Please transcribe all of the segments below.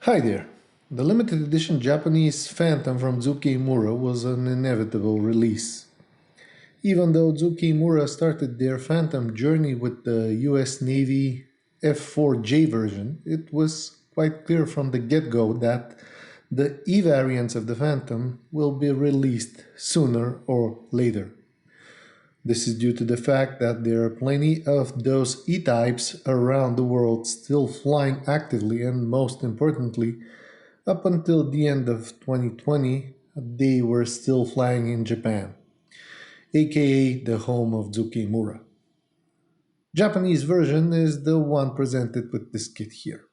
Hi there. The limited edition Japanese Phantom from Zoukei-Mura was an inevitable release. Even though Zoukei-Mura started their Phantom journey with the US Navy F-4EJ version, it was quite clear from the get-go that the E variants of the Phantom will be released sooner or later. This is due to the fact that there are plenty of those E-types around the world still flying actively, and most importantly, up until the end of 2020, they were still flying in Japan, aka the home of Zoukei-Mura. Japanese version is the one presented with this kit here.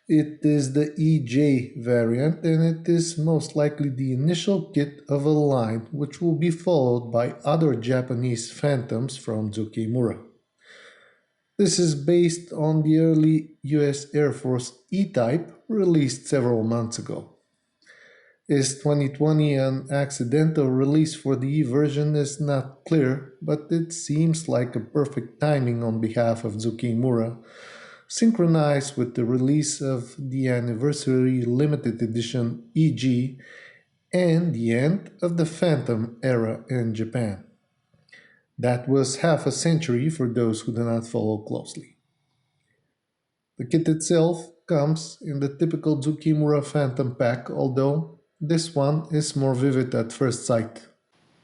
It is the EJ variant, and it is most likely the initial kit of a line which will be followed by other Japanese Phantoms from Zoukei-Mura. This is based on the early US Air Force E-type released several months ago. Is 2020 an accidental release for the E version is not clear, but it seems like a perfect timing on behalf of Zoukei-Mura, synchronized with the release of the anniversary limited edition EG and the end of the Phantom era in Japan. That was half a century for those who do not follow closely. The kit itself comes in the typical Zoukei-Mura Phantom pack, although this one is more vivid at first sight.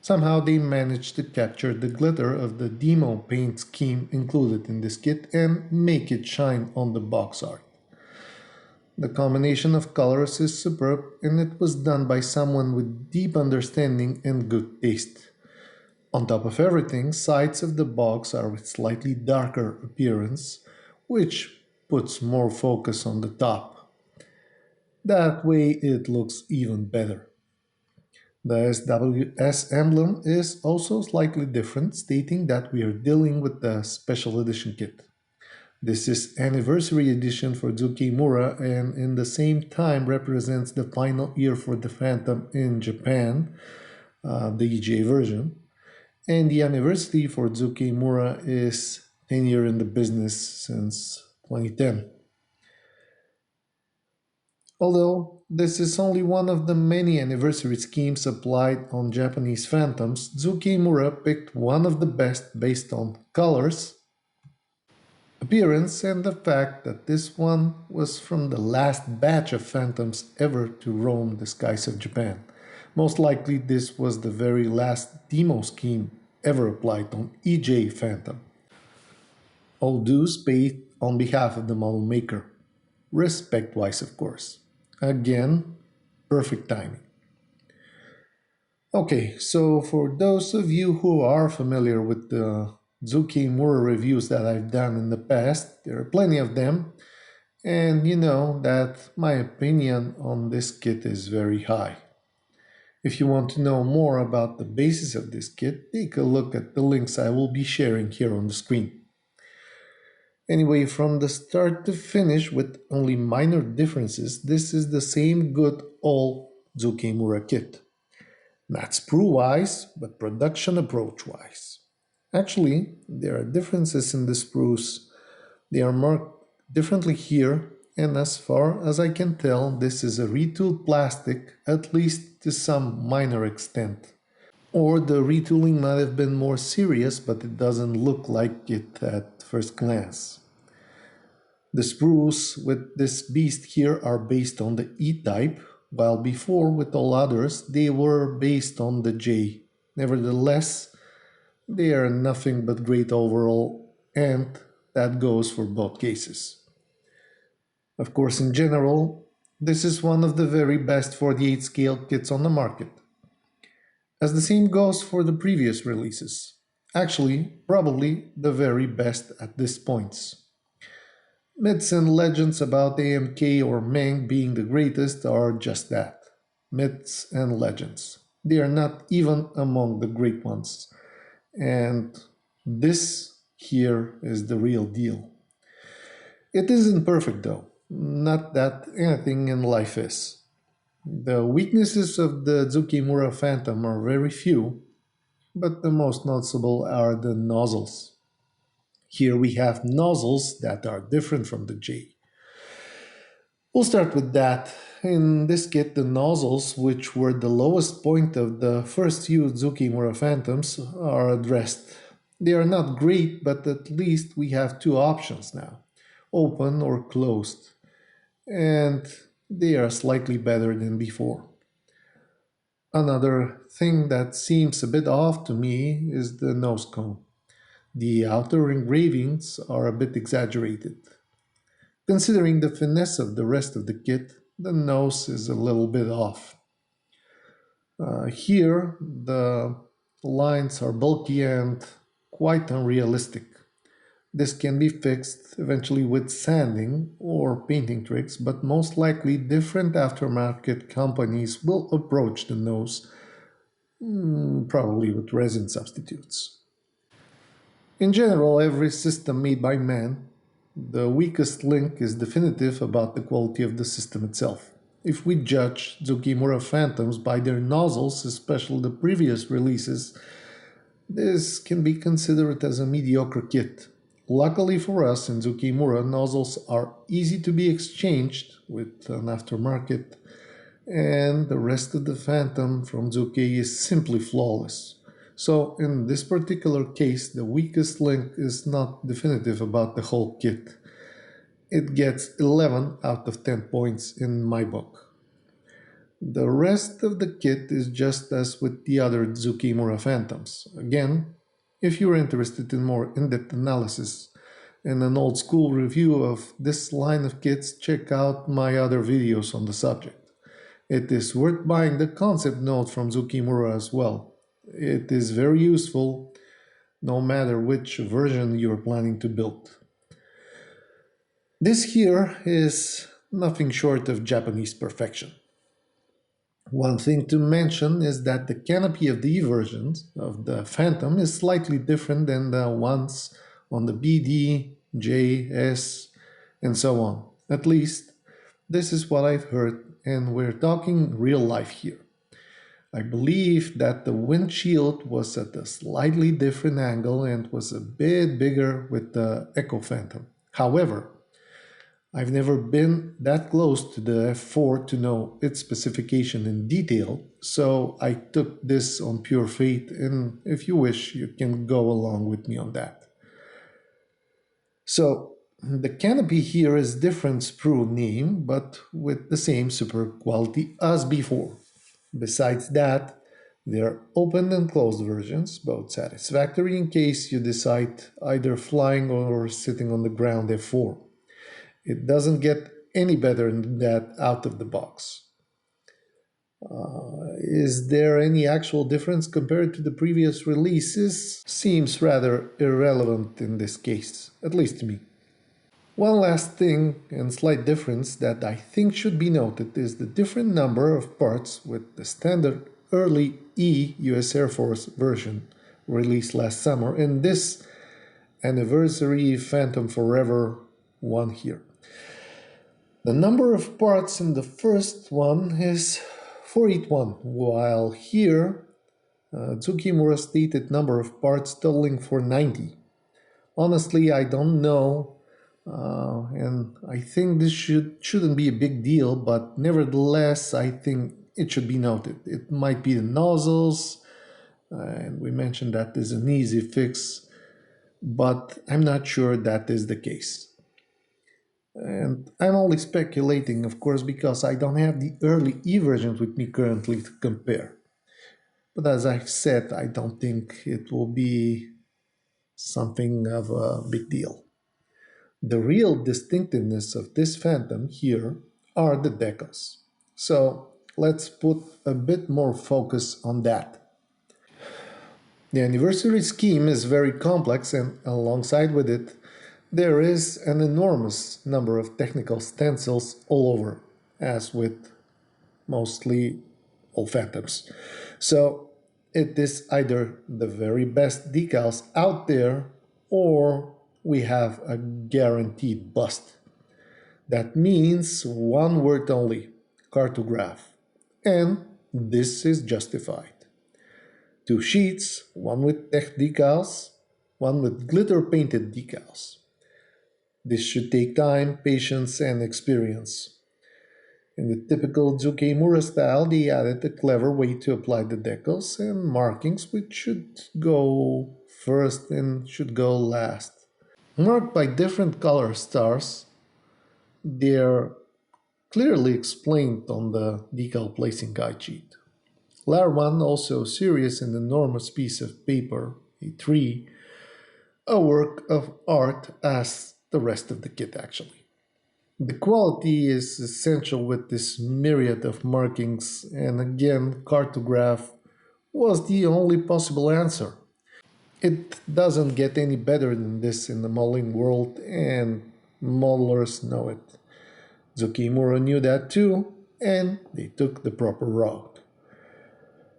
Somehow they managed to capture the glitter of the demo paint scheme included in this kit and make it shine on the box art. The combination of colors is superb, and it was done by someone with deep understanding and good taste. On top of everything, sides of the box are with slightly darker appearance, which puts more focus on the top. That way it looks even better. The SWS emblem is also slightly different, stating that we are dealing with the special edition kit. This is anniversary edition for Zoukei-Mura, and in the same time represents the final year for the Phantom in Japan, the EJ version. And the anniversary for Zoukei-Mura is 10 years in the business since 2010. Although this is only one of the many anniversary schemes applied on Japanese Phantoms, Zoukei-Mura picked one of the best based on colors, appearance, and the fact that this one was from the last batch of Phantoms ever to roam the skies of Japan. Most likely this was the very last demo scheme ever applied on EJ Phantom. All dues paid on behalf of the model maker. Respect-wise, of course. Again, perfect timing. Okay, so for those of you who are familiar with the Zoukei-Mura reviews that I've done in the past, there are plenty of them, and you know that my opinion on this kit is very high. If you want to know more about the basis of this kit, take a look at the links I will be sharing here on the screen. Anyway, from the start to finish with only minor differences, this is the same good old Zoukei-Mura kit. Not sprue-wise, but production approach-wise. Actually, there are differences in the sprues. They are marked differently here, and as far as I can tell, this is a retooled plastic, at least to some minor extent. Or the retooling might have been more serious, but it doesn't look like it at first glance. The sprues with this beast here are based on the E-type, while before with all others they were based on the J. Nevertheless, they are nothing but great overall, and that goes for both cases. Of course, in general, this is one of the very best 48 scale kits on the market. As the same goes for the previous releases. Actually, probably the very best at this point. Myths and legends about AMK or Meng being the greatest are just that. Myths and legends. They are not even among the great ones. And this here is the real deal. It isn't perfect though. Not that anything in life is. The weaknesses of the Zoukei-Mura Phantom are very few, but the most noticeable are the nozzles. Here we have nozzles that are different from the J. We'll start with that. In this kit, the nozzles, which were the lowest point of the first few Zoukei-Mura Phantoms, are addressed. They are not great, but at least we have two options now, open or closed, and they are slightly better than before. Another thing that seems a bit off to me is the nose cone. The outer engravings are a bit exaggerated. Considering the finesse of the rest of the kit, the nose is a little bit off. Here, the lines are bulky and quite unrealistic. This can be fixed eventually with sanding or painting tricks, but most likely different aftermarket companies will approach the nose, probably with resin substitutes. In general, every system made by man, the weakest link is definitive about the quality of the system itself. If we judge Zoukei-Mura Phantoms by their nozzles, especially the previous releases, this can be considered as a mediocre kit. Luckily for us in Zoukei-Mura, nozzles are easy to be exchanged with an aftermarket, and the rest of the Phantom from Zoukei is simply flawless. So in this particular case, the weakest link is not definitive about the whole kit. It gets 11 out of 10 points in my book. The rest of the kit is just as with the other Zoukei-Mura Phantoms. Again, if you're interested in more in-depth analysis and an old school review of this line of kits, check out my other videos on the subject. It is worth buying the concept note from Zoukei-Mura as well. It is very useful no matter which version you're planning to build. This here is nothing short of Japanese perfection. One thing to mention is that the canopy of the versions of the Phantom is slightly different than the ones on the BD, J, S, and so on. At least, this is what I've heard, and we're talking real life here. I believe that the windshield was at a slightly different angle and was a bit bigger with the Echo Phantom. However, I've never been that close to the F4 to know its specification in detail, so I took this on pure faith, and if you wish, you can go along with me on that. So, the canopy here is different sprue name, but with the same super quality as before. Besides that, there are open and closed versions, both satisfactory in case you decide either flying or sitting on the ground F4. It doesn't get any better than that out of the box. Is there any actual difference compared to the previous releases? Seems rather irrelevant in this case, at least to me. One last thing and slight difference that I think should be noted is the different number of parts with the standard early E US Air Force version released last summer and this anniversary Phantom Forever one here. The number of parts in the first one is 481, while here Zoukei-Mura stated number of parts totaling 490. Honestly, I don't know, and I think this shouldn't be a big deal, but nevertheless, I think it should be noted. It might be the nozzles, and we mentioned that is an easy fix, but I'm not sure that is the case. And I'm only speculating, of course, because I don't have the early E versions with me currently to compare. But as I've said, I don't think it will be something of a big deal. The real distinctiveness of this Phantom here are the decals. So let's put a bit more focus on that. The anniversary scheme is very complex, and alongside with it, there is an enormous number of technical stencils all over, as with mostly all Phantoms. So it is either the very best decals out there or we have a guaranteed bust. That means one word only, cartograph. And this is justified. Two sheets, one with tech decals, one with glitter painted decals. This should take time, patience, and experience. In the typical Zoukei-Mura style, they added a clever way to apply the decals and markings which should go first and should go last. Marked by different color stars, they're clearly explained on the decal placing guide sheet. Layer 1 also serious and enormous piece of paper, a tree, a work of art as the rest of the kit actually. The quality is essential with this myriad of markings, and again, cartograph was the only possible answer. It doesn't get any better than this in the modeling world, and modelers know it. Zoukei-Mura knew that too, and they took the proper route.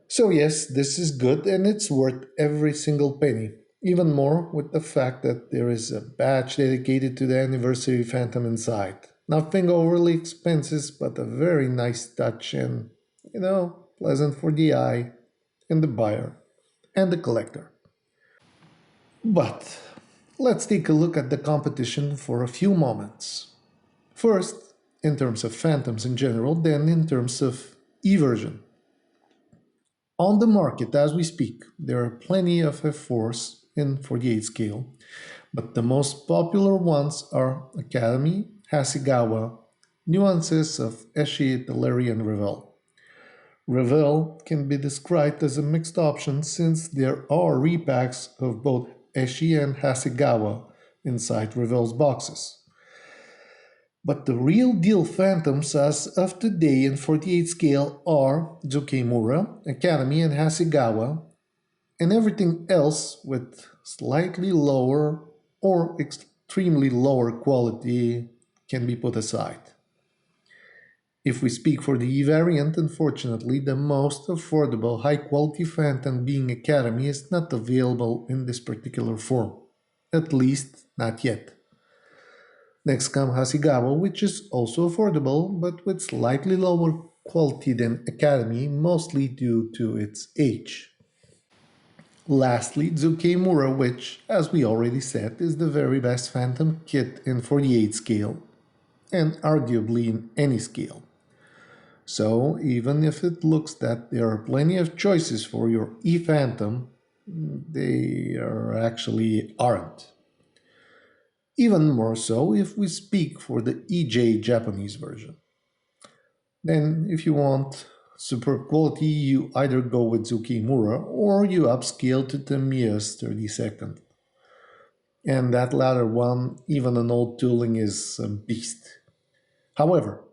So yes, this is good and it's worth every single penny. Even more with the fact that there is a badge dedicated to the anniversary Phantom inside. Nothing overly expensive, but a very nice touch and, pleasant for the eye and the buyer and the collector. But let's take a look at the competition for a few moments. First, in terms of Phantoms in general, then in terms of E-version. On the market as we speak, there are plenty of F4s in 48 scale, but the most popular ones are Academy, Hasegawa, nuances of Eschi, Teleri, and Revell. Revell can be described as a mixed option since there are repacks of both Eschi and Hasegawa inside Revell's boxes. But the real deal Phantoms as of today in 48 scale are Zoukei-Mura, Academy, and Hasegawa, and everything else with slightly lower or extremely lower quality can be put aside. If we speak for the E variant, unfortunately, the most affordable high-quality Phantom being Academy is not available in this particular form. At least, not yet. Next comes Hasegawa, which is also affordable, but with slightly lower quality than Academy, mostly due to its age. Lastly, Zoukei-Mura, which, as we already said, is the very best Phantom kit in 48 scale, and arguably in any scale. So, even if it looks that there are plenty of choices for your E-Phantom, they actually aren't. Even more so if we speak for the EJ Japanese version. Then, if you want superb quality, you either go with Zoukei-Mura or you upscale to Tamiya's 32nd. And that latter one, even an old tooling, is a beast. However,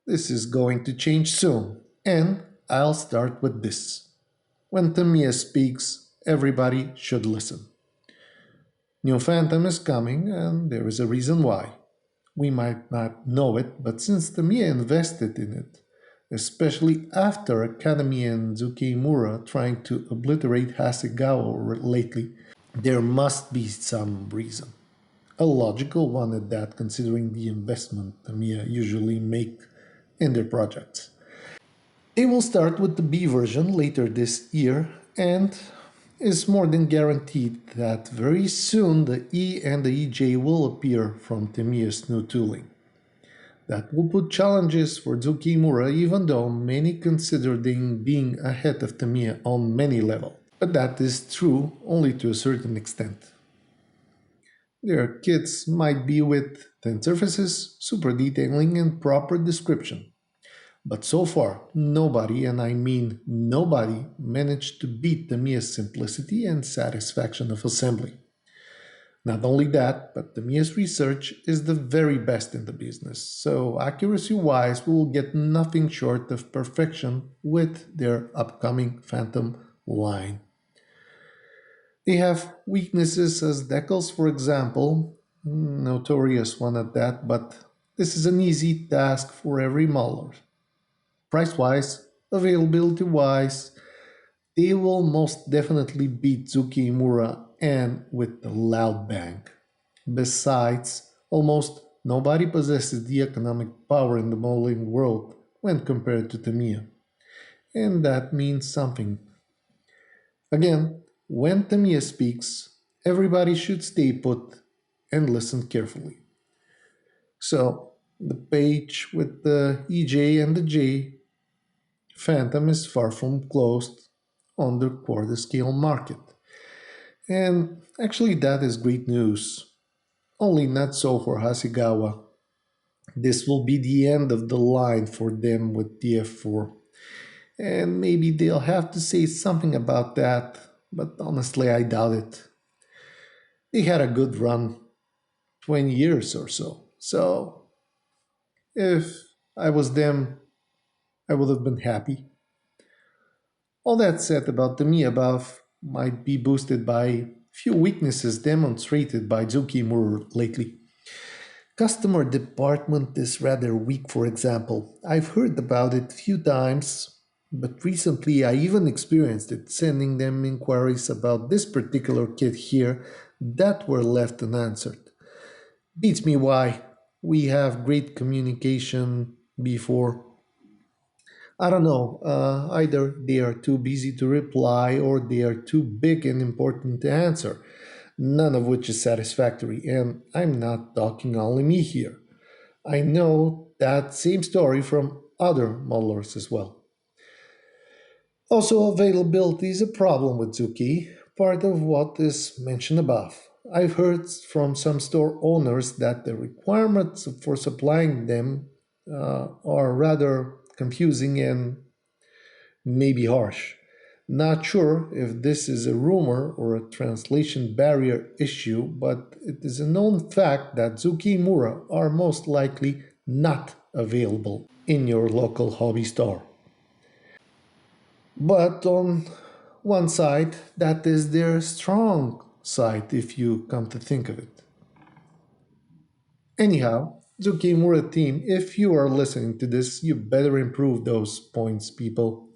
this is going to change soon, and I'll start with this. When Tamiya speaks, everybody should listen. New Phantom is coming, and there is a reason why. We might not know it, but since Tamiya invested in it, especially after Academy and Zoukei-Mura trying to obliterate Hasegawa lately, there must be some reason. A logical one at that, considering the investment Tamiya usually make in their projects. They will start with the B version later this year, and is more than guaranteed that very soon the E and the EJ will appear from Tamiya's new tooling. That will put challenges for Zoukei-Mura, even though many consider them being ahead of Tamiya on many levels. But that is true only to a certain extent. Their kits might be with thin surfaces, super detailing, and proper description. But so far, nobody, and I mean nobody, managed to beat Tamiya's simplicity and satisfaction of assembly. Not only that, but Tamiya's research is the very best in the business, so accuracy-wise we will get nothing short of perfection with their upcoming Phantom line. They have weaknesses as Decals, for example, notorious one at that, but this is an easy task for every modeler. Price-wise, availability-wise, they will most definitely beat Zoukei-Mura and with the loud bang. Besides, almost nobody possesses the economic power in the modeling world when compared to Tamiya. And that means something. Again, when Tamiya speaks, everybody should stay put and listen carefully. So, The page with the EJ and the J Phantom is far from closed on the quarter scale market. And actually, that is great news. Only not so for Hasegawa. This will be the end of the line for them with the F4. And maybe they'll have to say something about that, but honestly, I doubt it. They had a good run, 20 years or so. So, if I was them, I would have been happy. All that said about the me above might be boosted by few weaknesses demonstrated by Zoukei-Mura lately. Customer department is rather weak, for example. I've heard about it few times, but recently I even experienced it, sending them inquiries about this particular kit here that were left unanswered. Beats me why. We have great communication before. I don't know, either they are too busy to reply or they are too big and important to answer, none of which is satisfactory, and I'm not talking only me here. I know that same story from other modelers as well. Also, availability is a problem with Zuki, part of what is mentioned above. I've heard from some store owners that the requirements for supplying them are rather confusing and maybe harsh. Not sure if this is a rumor or a translation barrier issue, but it is a known fact that Zoukei-Mura are most likely not available in your local hobby store. But on one side, that is their strong side if you come to think of it. Anyhow, Zoukei-Mura team, if you are listening to this, you better improve those points, people.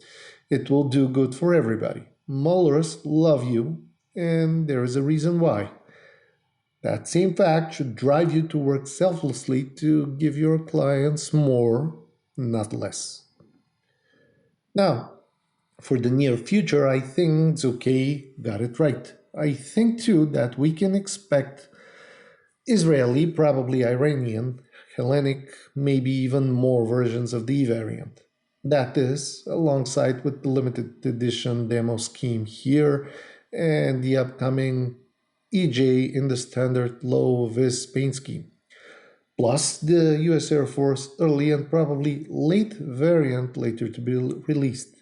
It will do good for everybody. Mullers love you, and there is a reason why. That same fact should drive you to work selflessly to give your clients more, not less. Now, for the near future, I think Zoukei got it right. I think too that we can expect Israeli, probably Iranian, Hellenic, maybe even more versions of the E variant. That is, alongside with the limited edition demo scheme here and the upcoming EJ in the standard low vis paint scheme. Plus the US Air Force early and probably late variant later to be released.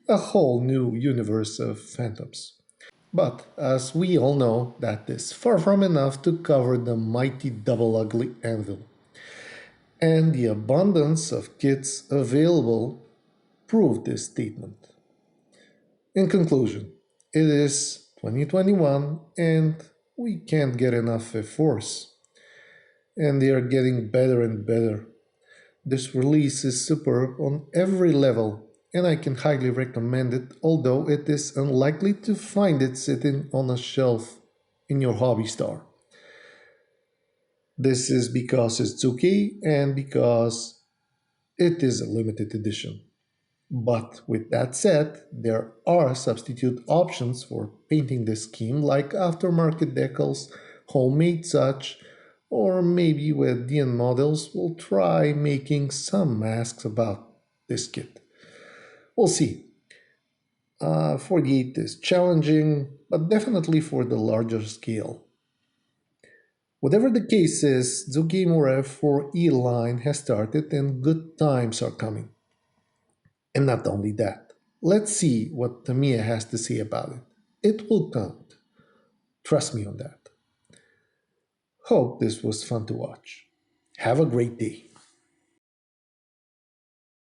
A whole new universe of phantoms. But as we all know, that is far from enough to cover the mighty double ugly anvil. And the abundance of kits available prove this statement. In conclusion, it is 2021 and we can't get enough F-4s. And they are getting better and better. This release is superb on every level and I can highly recommend it, although it is unlikely to find it sitting on a shelf in your hobby store. This is because it's Zuki and because it is a limited edition. But with that said, there are substitute options for painting this scheme like aftermarket decals, homemade such, or maybe with DN models we'll try making some masks about this kit. We'll see. 48 is challenging, but definitely for the larger scale. Whatever the case is, Zoukei-Mura F-4E line has started and good times are coming. And not only that, let's see what Tamiya has to say about it. It will count. Trust me on that. Hope this was fun to watch. Have a great day.